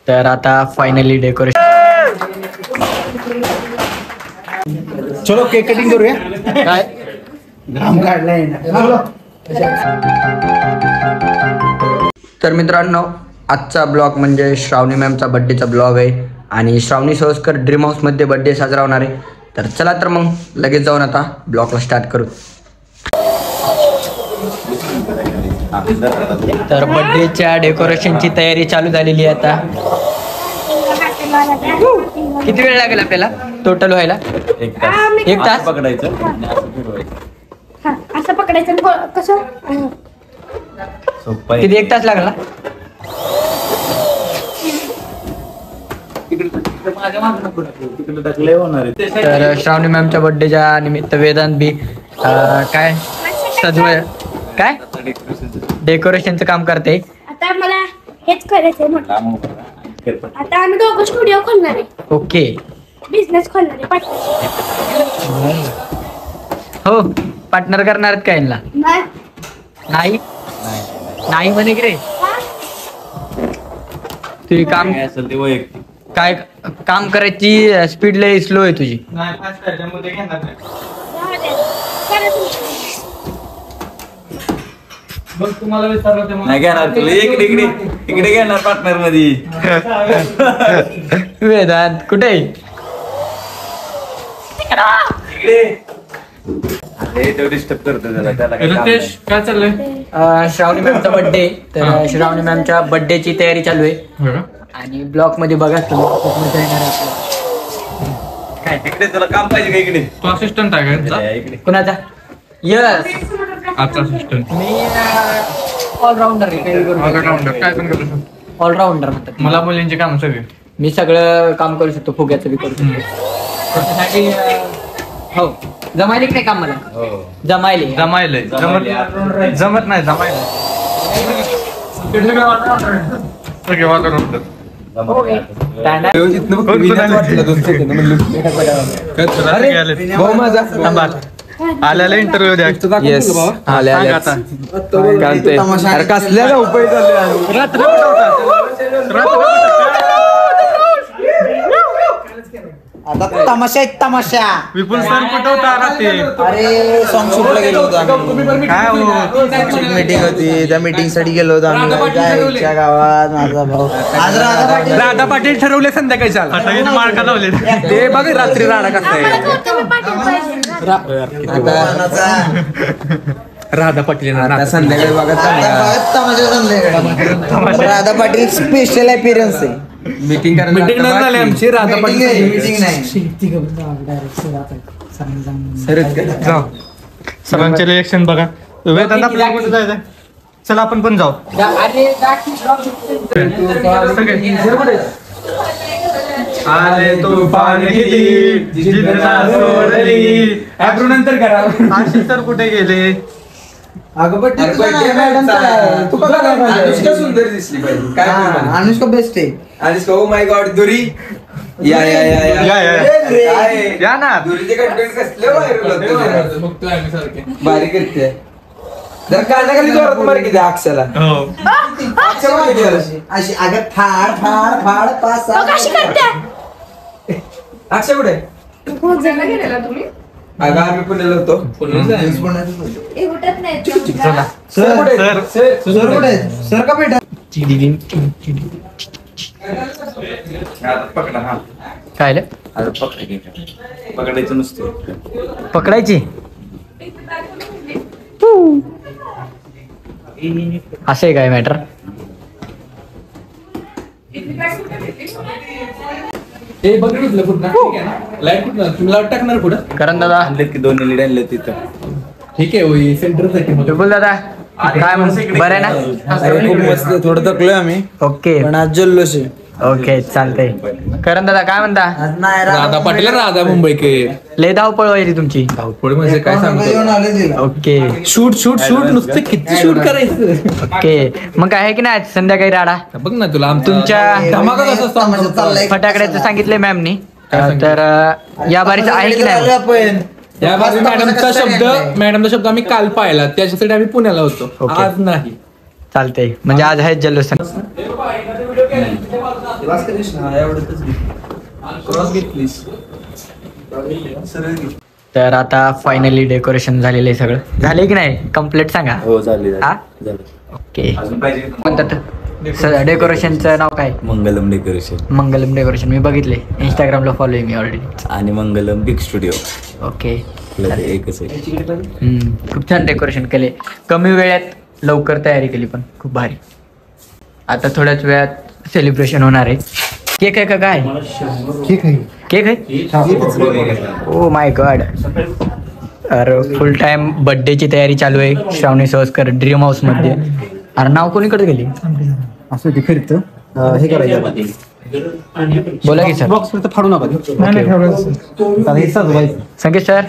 तर आता finally decoration. चलो केक कटिंग करूया. काय घाम काढलाय ना. तर मित्रांनो, आजचा ब्लॉग म्हणजे श्रावणी मॅमचा बड्डेचा ब्लॉग आहे आणि श्रावणी सोळसकर ड्रीम हाऊसमध्ये बड्डे साजरा होणार आहे. तर चला तर मग लगेच जाऊन आता ब्लॉगला स्टार्ट करू. तर बड्डेच्या डेकोरेशनची तयारी चालू झालेली आहे आता. किती वेळ लागेल आपल्याला टोटल व्हायला? एक तास पकडायचं असं पकडायचं कसं किती? एक तास लागला. तर श्रावणी मॅमच्या बर्थडेच्या निमित्त वेदांत बी काय सजवय काय डेकोरेशनचं काम करते. आता मला हेच करायचंय म्हटलं. आता आम्ही दोघं स्टुडिओ खोलणार आहे. ओके. बिझनेस खोलणार आहे पार्टनरशिप. हो, पार्टनर करणार आहेत काय नाही नाही नाही म्हणे की रे. तुझी काम असेल ते वैयक्तिक काय काम करायची स्पीड लय स्लो आहे तुझी. नाही घेणार तुला. इकडे इकडे इकडे घेणार पार्टनर मध्ये. वेदांत कुठे? डिस्टर्ब करतो त्याला. काय चाललंय? श्रावणी मॅमचा बर्थडे. तर श्रावणी मॅमच्या बर्थडेची तयारी चालू आहे आणि ब्लॉग मध्ये बघा तुम्ही. काय तिकडे तुला काम पाहिजे का? इकडे तू असिस्टंट आहे का? इकडे कुणाचा? यस, आजचा असिस्टंट. मी ऑलराऊंडर काय पण करू शकतो. ऑलराऊंडर म्हणतात मला मुलींची काम सगळी. मी सगळं काम करू शकतो. फुग्याचं बी करू शकतो. त्याच्यासाठी हो जमायले की नाही काम मला? जमायले जमायलंय. जमत नाही जमायला. सगळे वातावरण आल्याला इंटरव्ह्यू द्या. कसल्या उपाय आता तमाशा एक तमाशा. विपुल सर कुठं होता रात्री? अरे सॉंग शूटला गेलो होतो आम्ही. काय हो मीटिंग होती, त्या मीटिंग साठी गेलो होतो आम्ही. जायच्या गावात माझा भाऊ राधा पाटील ठरवले संध्याकाळी. चाल मार्का लावले ते बघ रात्री राडा कसा आहे. राधा पाटील संध्याकाळी बघा तमाशा. राधा पाटील स्पेशल अपीअरन्स आहे. मीटिंग झाली आमची. राधा पाटील मीटिंग नाही. जाऊ सरांचे रिएक्शन बघा. वेदांत आपल्याला कुठे जायचंय? चला आपण पण जाऊ. आले तो पाणी नंतर करा. आशिष सर कुठे गेले? अनुष्का सुंदर दिसली पाहिजे. काय अनुष्का बेस्ट आहे. अनुष्का ओ माय गॉड दुरी या या या या या ना. दुरीचे कंटेंट कसले व्हायरल होते. भारी करते. जर कानाखाली जोरात मार किती अक्षला. अशी अगं फाड फाड फाड पास. अक्षय कुठे? अगं आम्ही पुण्याला होतो. सर कुठे? सर कुठे? सर का भेटा? पकडा. हा काय पकडायचं नुसते. पकडायची असं आहे काय मॅटर? लाईट कुठं तुम्ही टाकणार पुढं? करण दादा आणलेत की दोन्ही लीड आणले तिथं. ठीक आहे सेंटर. विपुल दादा काय बरं आहे ना? खूप मस्त. थोडं थकलोय आम्ही ओके पण आज जल्लोष आहे. ओके चालतंय. करण दादा काय म्हणता? राधा पाटील राधा मुंबईकर. लय धावपळ व्हायची तुमची. धावपळ म्हणजे काय सांगतो. ओके शूट शूट शूट नुसतं किती शूट करायचं. ओके मग काय आहे की नाही संध्याकाळी राडा? बघ ना तुला तुमच्या धमाका कसा असतो. फटाकड्याचं सांगितलंय मॅमनी. तर या बारीचं आहे की नाही? आपण या मॅडमचा शब्द आम्ही काल पाहिला. त्याच्यासाठी आम्ही पुण्याला होतो. आज नाही. चालतंय म्हणजे आज आहे जल्लोष. क्रॉस घे प्लीज. सरळ घे. तर आता फायनली डेकोरेशन झालेलं आहे सगळं. झाले की नाही कम्प्लीट सांगा. हो झाली हा ओके. म्हणतात डेकोरेशनचं नाव काय? मंगलम डेकोरेशन मंगलम डेकोरेशन. मी बघितले इंस्टाग्रामला फॉलो आहे मी ऑलरेडी. आणि मंगलम बिग स्टुडिओ ओके. एकच आहे. खूप छान डेकोरेशन केले. कमी वेळात लवकर तयारी केली पण खूप भारी. आता थोड्याच वेळात सेलिब्रेशन होणार आहे. केक आहे का काय? केक आहे. Oh my God. अरे फुल टाइम बर्थडेची तयारी चालू आहे श्रावणी सोळसकर ड्रीम हाऊस मध्ये. अरे नाव कोणीकडे गेली? असं ते फिरतं हे करायचं. बोला की सर. बॉक्स फाडू नका. संकेत सर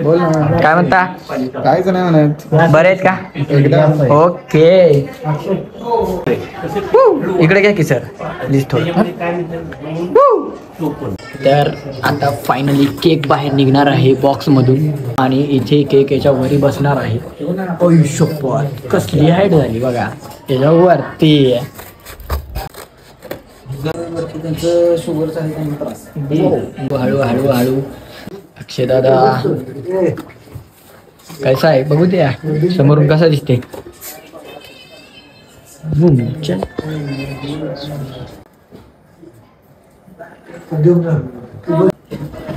बोल ना. काय म्हणता? कायच नाही म्हणत. बरे आहेत का? एकदम. ओके. इकडे घ्या की सर प्लीज थोडं. तर आता फायनली केक बाहेर निघणार आहे बॉक्स मधून आणि इथे केक याच्या वरी बसणार आहे. शपथ कसली हाईट झाली बघा याच्या वरती. शुगरचा हळू हळू हळू. अक्षय दादा कैसा आहे बघू द्या समोरून कसा दिसते.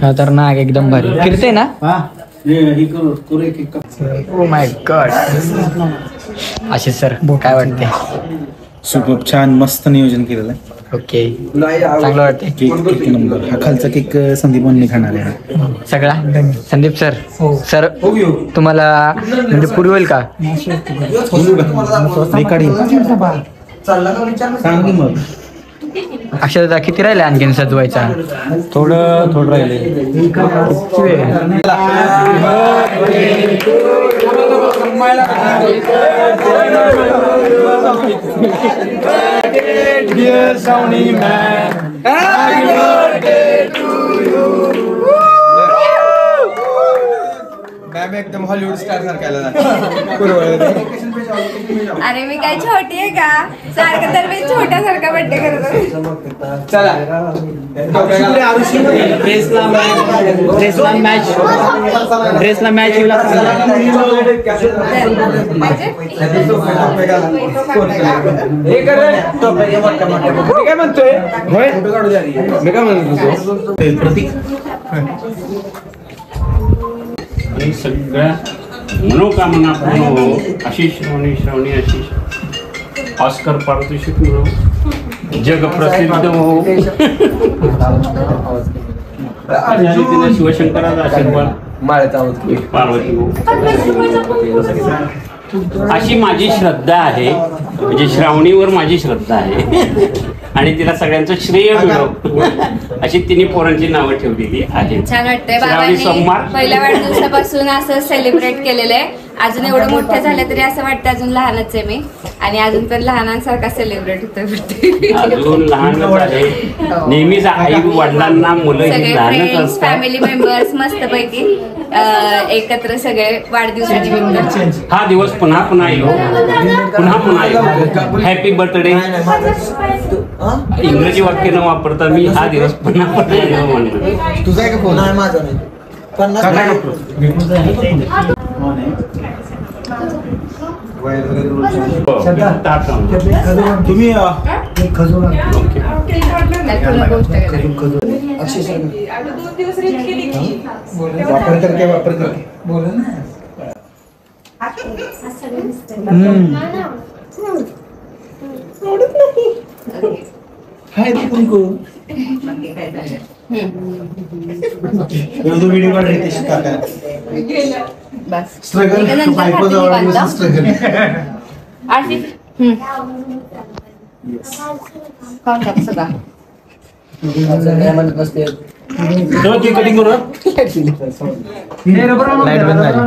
खतरनाक एकदम भारी फिरते ना. Oh my God. Ashish sir काय वाटते? खूप छान मस्त नियोजन केलेलं आहे. ओके चांगलं वाटते. केक एक नंबर. हा खालचा केक संदीप म्हणून खाणार आहे सगळा. संदीप सर सर तुम्हाला म्हणजे पुरी होईल का? सांग की मग. अक्षय दादा किती राहिले आणखीन सजवायचा? थोडं राहिले. मॅम एकदम हॉलिवूड स्टार सारखा. अरे मी काय छोटी आहे का? सारखं तर मी छोट्यासारखा बर्थडे करतो. चला ड्रेसला मॅच हे कर. मी काय म्हणतोय? मी काय म्हणतो आणि सगळ्या मनोकामना पूर्ण हो अशी श्रावणी आशिष ऑस्कर पारितोषिक मिळो जग प्रसिद्ध हो. तिने शिवशंकराचा आशीर्वाद पार्वती हो अशी माझी श्रद्धा आहे. म्हणजे श्रावणीवर माझी श्रद्धा आहे आणि तिला सगळ्यांचं श्रेय मिळो अशी तिने पोरांची नावं ठेवलेली आहेत. छान वाटतंय. श्रावणी बाबांनी सोमवार पहिल्या वाढदिवसापासून असं सेलिब्रेट केलेलं आहे. अजून एवढं मोठं झालं तरी असं वाटतं अजून लहानच आहे मी आणि अजून पण लहानांसारखा सेलिब्रेट होतोय. अजून लहानच आहे. नेहमीच आई वडिलांना मुलं ही सगळे लहानच फ्रेंड्स असतात. फॅमिली मेंबर्स मस्तपैकी एकत्र सगळे वाढदिवसानिमित्त. हा दिवस पुन्हा पुन्हा येऊ पुन्हा येऊ. हॅपी बर्थडे इंग्रजी वाक्य न वापरता मी हा दिवस पुन्हा पुन्हा येऊ म्हणतो. तुझा आहे का फोन? नाही माझा नाही. तुम्ही वापर करके बोला ना. व्हिडिओ काढ रितेश काका. स्ट्रगल बायको जवळ स्ट्रगल. आशिष कटिंग करू. लाईट बंद झाली.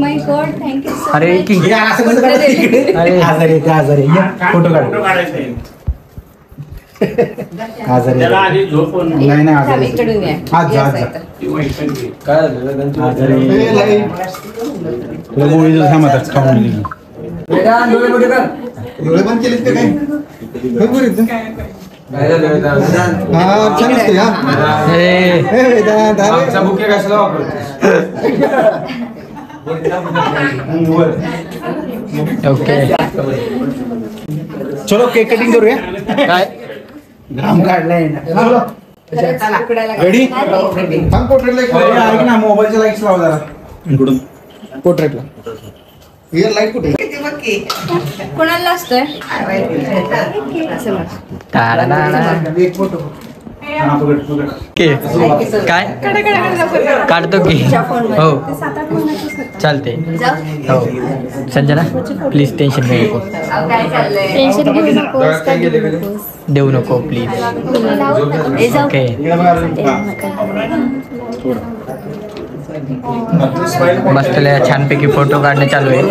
माय गॉड थँक्यू सो अरे की आजारी आजारी फोटो काढायचा आजारी. त्याला आधी झोप नाही नाही आजारी. इकडून या. आज आज काय झालं? आजारी. तुला गोळी थांबतात खाऊन. डोळे बंद केलेत का काय? बुके कशाला ओके चलो केक कटिंग करूया. काय घाम काढलाय रेडी. ऐक ना मोबाईलचे लाईट्स लाव जरा इकडून पोर्ट्रेटला. हिअर लाईट कुठे? कोणाला असतोय एक फोटो. काय काढतो की हो चालते हो. संजना प्लीज टेन्शन घेऊ नको. काय चाललंय टेन्शन घेऊ नकोस, काय घेऊ नकोस. देऊ नको प्लीज. ओके मस्त छानपैकी फोटो काढणे चालू आहे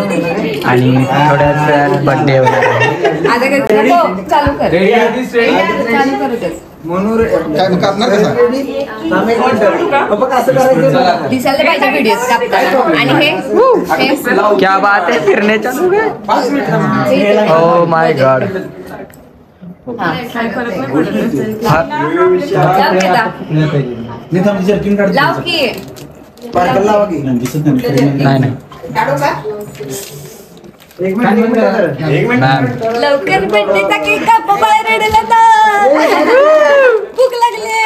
आणि थोड्याच वेळात बर्थडे आता चालू कर चालू करू दे. दिसायला पाहिजे व्हिडिओ कापताना. आणि हे क्या बात है फिरणे चालू है. Oh my God. लाव की नाही नाही मॅम लवकर बर्थडेचा केक कापा बाहेर रेडीला भूक लागली.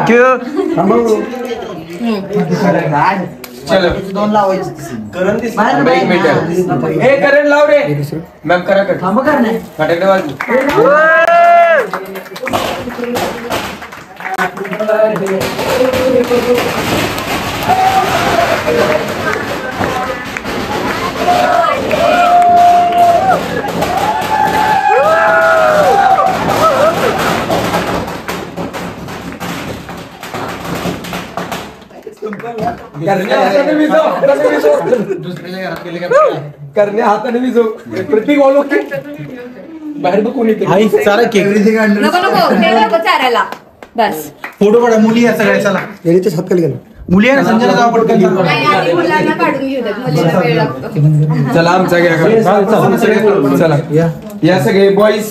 क्यों चलो हे करण लाव रे मॅम करा कट फटाकडे वाजू. करण्या हाताने विजो प्रत्येक ऑल ओके बाहेर बघून येते. नको नको हे नको चारायला बस. फोटो काढा. मुली आहे सगळ्या. चला मुली आहे ना. संजना जाऊ पटकन. नाही आधी मुलांना काढून घेऊ देत मुलीला वेळ लागतो. चला आमचा घ्या चला या सगळे बॉईज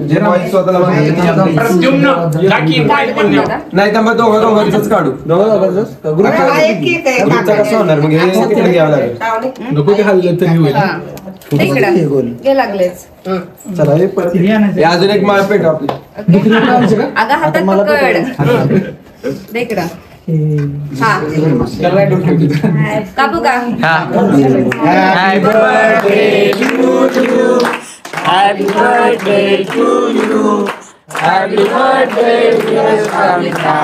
जे बॉईज स्वतःला नाही तर मग दोघांचंच काढू. ग्रुपचा कसं होणार मग हे तिकडे घ्यावं लागेल. नको ते हल्लं तरी होईल. हे लागलेच. चला हे अजून एक माळ पेट आपली. अगं हातात पकड इकडं. हा कापू का. Happy birthday to you. Happy birthday to you. Happy birthday dear श्रावणीका.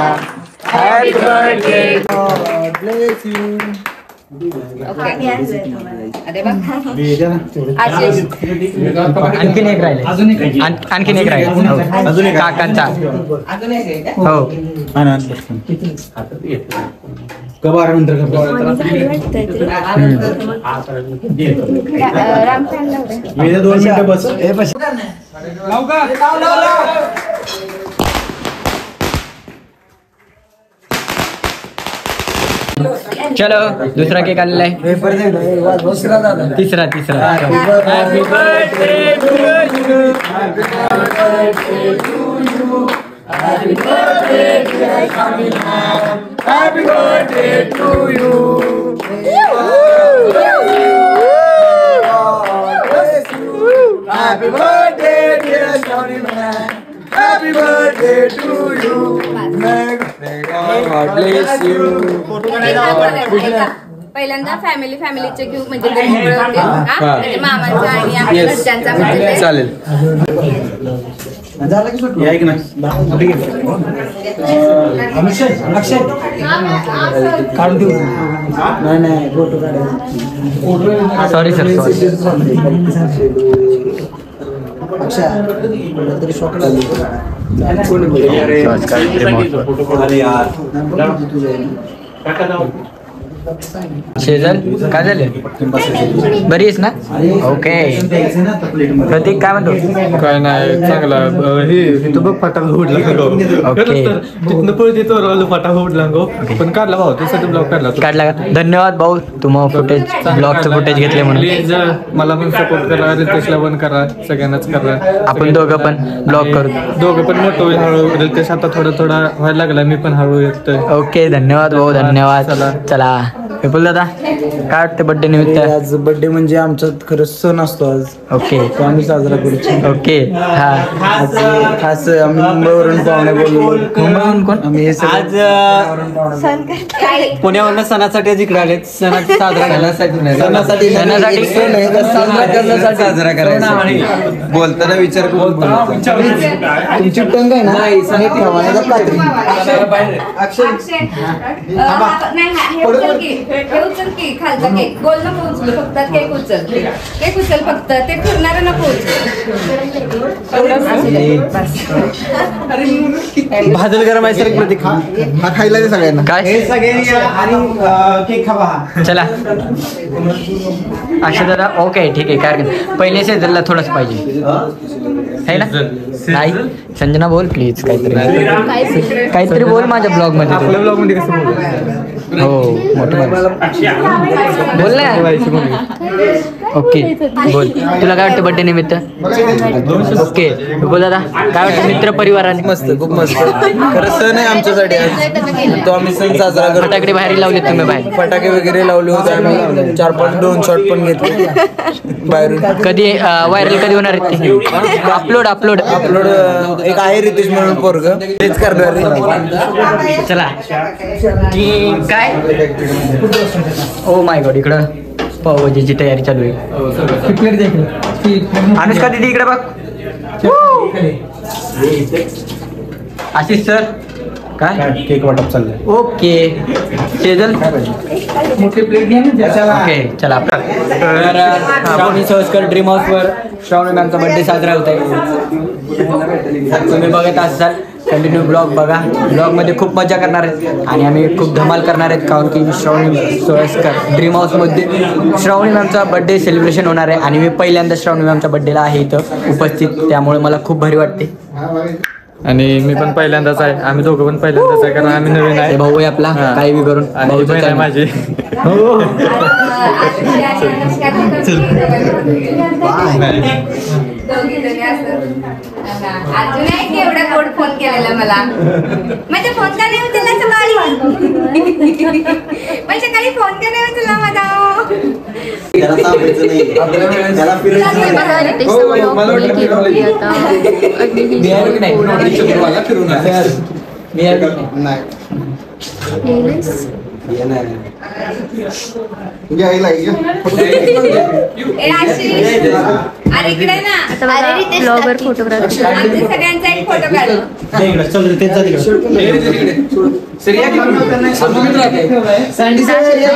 Happy birthday. Bless you. Okay अरे बघ आशिष आणखीन एक राहिले. आणखीन एक राहिले काकांचा. हो कबार नंतर राम फॅन लावले. 2 मिनिटं बस. चलो दूसरा केक आलेला आहे. तिसरा happy birthday to you. Happy birthday to you. Happy birthday dear श्रावणीका. Happy birthday to you. Happy birthday dear श्रावणीका. Happy birthday to you. God bless you. पहिल्यांदा फॅमिलीचे घेऊ म्हणजे म्हणजे मामांचा आणि आमच्या घरच्यांचा म्हणजे चालेल. ऐक ना. काढून देऊ. नाही फोटो काढायचा. सॉरी सर शेजल काय झालं? बरी आहेस ना? ओके. प्रतीक काय म्हणतो? काय नाही चांगला हे तू बघ फटाका उडला ओके. तिथनं पळते तो फटाका उडला गो पण काढला भाऊ त्यासाठी ब्लॉग काढला काढला का? धन्यवाद भाऊ तुम्हाला फुटेज ब्लॉगचं फुटेज घेतले म्हणून. प्लीज मला पण सपोर्ट करा, रितेशला पण करा, सगळ्यांनाच करा. आपण दोघं पण ब्लॉग करू. दोघं पण मोठं होईल हळूहळू. रितेश आता थोडा व्हायला लागला, मी पण हळूहळू येतोय. ओके धन्यवाद भाऊ धन्यवाद. चला विपुल दादा काय वाटतं बर्थडे निमित्त? आज बर्थडे म्हणजे आमच्यात खरंच सण असतो आज, ओके तो आम्ही साजरा करू. ओके. हा आज खास आम्ही मुंबईवरून पाहुणे बोललो. मुंबईहून कोण? आम्ही हे सगळे पुण्यावरून सणासाठी जिकडे आले, सण साजरा करण्यासाठी सणासाठी साजरा करायचा. बोलताना विचार करून तुमची टंग आहे ना हे ठेवायला कात्री. हे उचल की खालचा केक गोल नको उचलू, फक्त केक उचल. केक उचल फक्त, ते फिरणार नको उचल. भाजल गरम आहे सर प्रतीक. हा खायला दे सगळ्यांना. काय सगळ्यांनी आणि केक खावा. चला अक्षय दादा ओके ठीक आहे काय हरकत नाही. पहिले शेजलला थोडंच पाहिजे है ना? नाही संजना बोल प्लीज काहीतरी बोल माझ्या ब्लॉग मध्ये. आपल्या ब्लॉग मध्ये कसं बोलू? हो मोठं बोल ना. ओके बोल तुला काय वाटतं बर्थडे निमित्त? ओके बोल दादा काय वाटतं मित्र परिवाराने? मस्त खूप मस्त. खरं सण आहे आमच्यासाठी आज, तो आम्ही सण साजरा करतो. फटाकडे बाहेर लावले तुम्ही बाहेर? फटाके वगैरे लावले होते आम्ही, 4-5 ड्रोन शॉट पण घेतले बाहेरून. कधी व्हायरल कधी होणार आहेत ते? अपलोड अपलोड अपलोड एक आहे रितेश म्हणून पोरग, तेच करणार आहे. चला की काय ओ माय गॉड इकडं पावभाजीची तयारी चालू आहे. अनुष्का दीदी इकडे बघ. आशिष सर काय केक वाटप चाललंय. ओके शेजल ओके चला. तर श्रावणी सहस्कर ड्रीम हाऊसवर श्रावणी मॅमचा बर्थडे साजरा होत आहे. तुम्ही बघत असाल कंटिन्यू ब्लॉग बघा. ब्लॉगमध्ये खूप मजा करणार आहेत आणि आम्ही खूप धमाल करणार आहेत, कारण की श्रावणी सहस्कर ड्रीम हाऊसमध्ये श्रावणी मॅमचा बर्थडे सेलिब्रेशन होणार आहे आणि मी पहिल्यांदा श्रावणी मॅमच्या बर्थडेला आहे इथं उपस्थित, त्यामुळे मला खूप भारी वाटते. आणि मी पण पहिल्यांदाच आहे, आम्ही दोघं पण पहिल्यांदाच आहे कारण आम्ही नवीन आहे. भाऊ आहे आपला काही बी करून आणि बहीण आहे माझी. अजून एक एवढा गोड फोन केलेला मला. म्हणजे फोन का नाही उचलला सकाळी? म्हणजे सकाळी फोन का नाही उचलला माझा? अरे इकडे ना ब्लॉगर फोटोग्राफी आमच्या सगळ्यांचा एक फोटो काढ.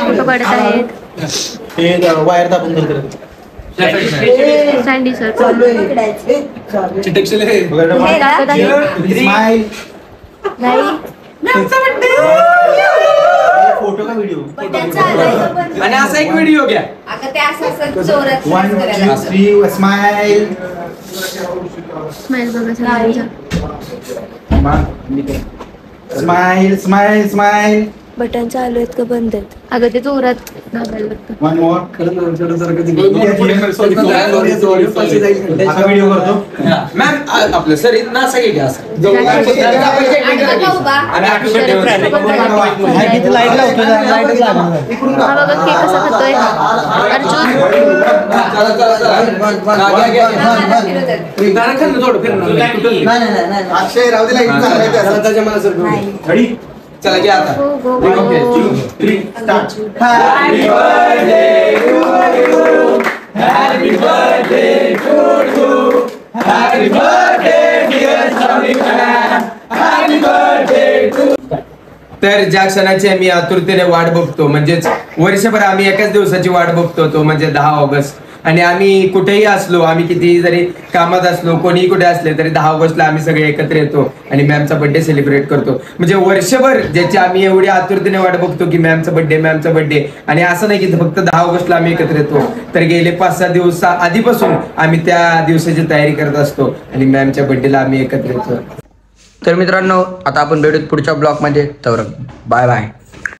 फोटो काढत आहेत. वायर दाबून सँडी सर स्माइल. फोटो का व्हिडिओ आणि असा एक व्हिडिओ घ्या. आता ते असं जोरात वन करायला. To three smile. स्माइल बघा सगळ्यांचा. Smile smile smile. बटन चालू आहेत का बंद आहेत? अगं ते जोरात दाबायला लागतं. One more. आता व्हिडिओ करतो. मॅम आपलं सर इथं असं घ्या असं. लाईट लावतो लाईटच लागणार. हा बघा केक कसा खातोय अर्जुन. अक्षय राहू दे लाईट. चला घ्या आता. गो गो गो. स्टार्ट. तर ज्या क्षणाची आम्ही आतुरतेने वाट बघतो, म्हणजेच वर्षभर आम्ही एकाच दिवसाची वाट बघतो, तो म्हणजे 10 ऑगस्ट. आणि आम्ही कुठेही असलो, आम्ही कितीही जरी कामात असलो, कोणीही कुठे असले तरी 10 ऑगस्टला आम्ही सगळे एकत्र येतो आणि मॅमचा बर्थडे सेलिब्रेट करतो. म्हणजे वर्षभर ज्याची आम्ही एवढी आतुरतेने वाट बघतो की मॅमचा बर्थडे. आणि असं नाही की फक्त 10 ऑगस्टला आम्ही एकत्र येतो, तर गेले 5-6 दिवस आधीपासून आम्ही त्या दिवसाची तयारी करत असतो आणि मॅमच्या बर्थडेला आम्ही एकत्र येतो. तर मित्रांनो, आता आपण भेटूत पुढच्या ब्लॉगमध्ये. तर बाय बाय.